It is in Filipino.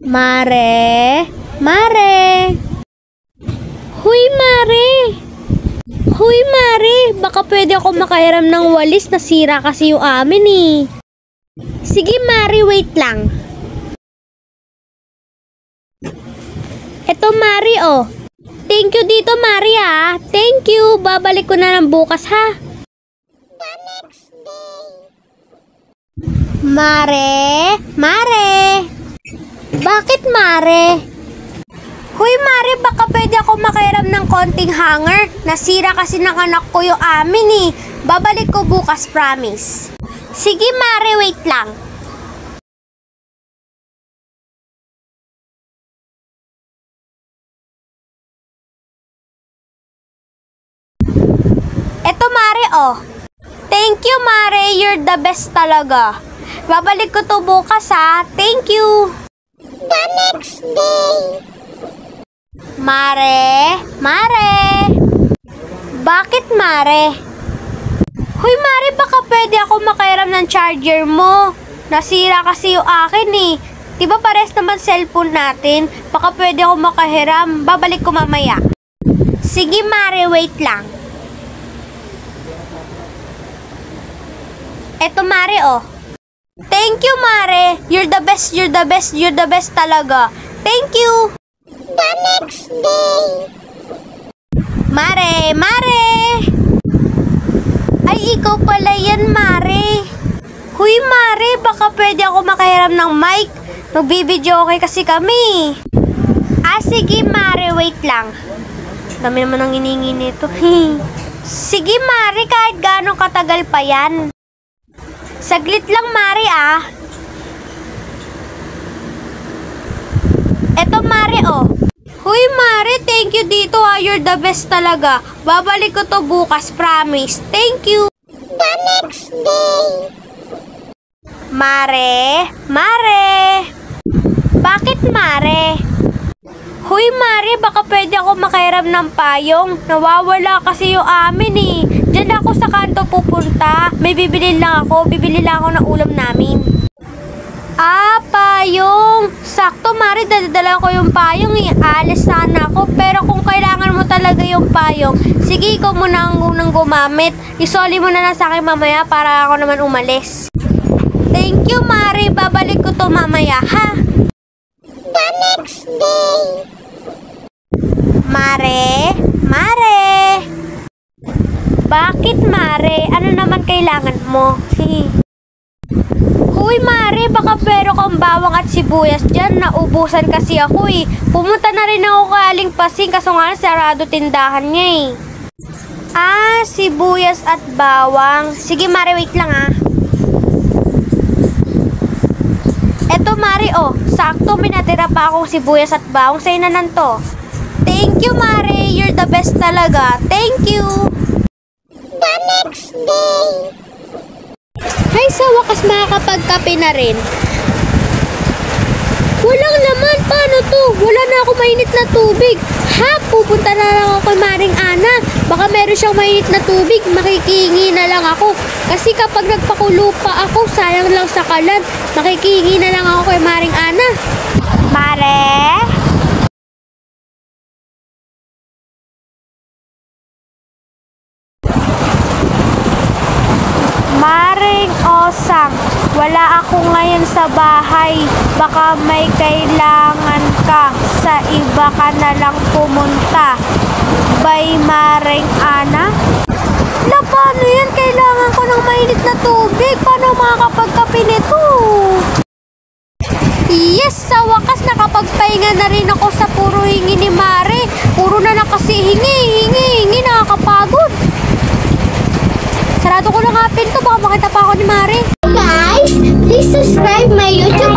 Mare! Mare! Huy, Mare! Huy, Mare! Baka pwede ako makahiram ng walis, nasira kasi yung amin eh. Sige, Mare, wait lang. Eto, Mare, oh. Thank you dito, Mare, ah. Thank you. Babalik ko na lang bukas, ha? The next day. Mare! Mare! Bakit, Mare? Huy, Mare, baka pwede ako makahiram ng konting hanger. Nasira kasi ng anak ko yung amin eh. Babalik ko bukas, promise. Sige, Mare, wait lang. Eto, Mare, oh. Thank you, Mare. You're the best talaga. Babalik ko to bukas, ha. Thank you. The next day. Mare? Mare? Bakit, Mare? Huy, Mare, baka pwede ako makahiram ng charger mo. Nasira kasi yung akin eh. Diba pares naman cellphone natin? Baka pwede ako makahiram. Babalik ko mamaya. Sige, Mare, wait lang. Eto, Mare, oh. Thank you, Mare. You're the best, you're the best, you're the best talaga. Thank you. The next day. Mare, Mare! Ay, ikaw pala yan, Mare. Huy, Mare, baka pwede ako makahiram ng mic. Magbibideo okay kasi kami. Ah, sige, Mare, wait lang. Dami naman ang hiningi nito. Sige, Mare, kahit gaano katagal pa yan. Saglit lang, Mare, ah. Eto, Mare, oh. Huy, Mare, thank you dito, ah. You're the best talaga. Babalik ko to bukas, promise. Thank you. The next day. Mare, Mare. Bakit, Mare? Huy, Mare, baka pwede ako makahiram ng payong. Nawawala kasi yung amin eh. Diyan ako sa kanto pupunta. May bibili lang ako. Bibili lang ako ng ulam namin. Ah, payong. Sakto, Mare, dadala ko yung payong eh. Alis sana ako. Pero kung kailangan mo talaga yung payong, sige, ikaw muna ang unang gumamit. Isoli mo na lang sa akin mamaya para ako naman umalis. Thank you, Mare. Babalik ko to mamaya, ha? The next day. Mare? Mare? Bakit, Mare? Ano naman kailangan mo? Huy, Mare, baka pero kang bawang at sibuyas dyan. Naubusan kasi ako eh. Pumunta na rin ako kay Aling Pasing kaso nga sarado tindahan niya eh. Ah, sibuyas at bawang. Sige, Mare, wait lang ah. Eto, Mare, oh. Sakto, may natira pa akong sibuyas at bawang. Sa'yo na lang to. Thank you, Mare. You're the best talaga. Thank you. The next day. Ay, sa wakas makakapagkape na rin. Walang laman. Paano to? Wala na ako mainit na tubig. Ha? Pupunta na lang ako kay Maring Ana. Baka meron siyang mainit na tubig. Makikihingi na lang ako. Kasi kapag nagpakulo pa ako, sayang lang sa kalan. Makikihingi na lang ako kay Maring Ana. Mare? Maring Osang, wala ako ngayon sa bahay. Baka may kailangan ka. Sa iba ka na lang pumunta. By Maring Ana? Na, paano yan? Kailangan ko ng mainit na tubig. Paano makakapagkape nito? Yes, sa wakas nakapagpahinga na rin ako sa puro hingi ni Mare. Puro na lang kasi hingi, nakakapagod. Sarado ko lang nga pinto, baka makita pa ako ni Mare. Guys, please subscribe my YouTube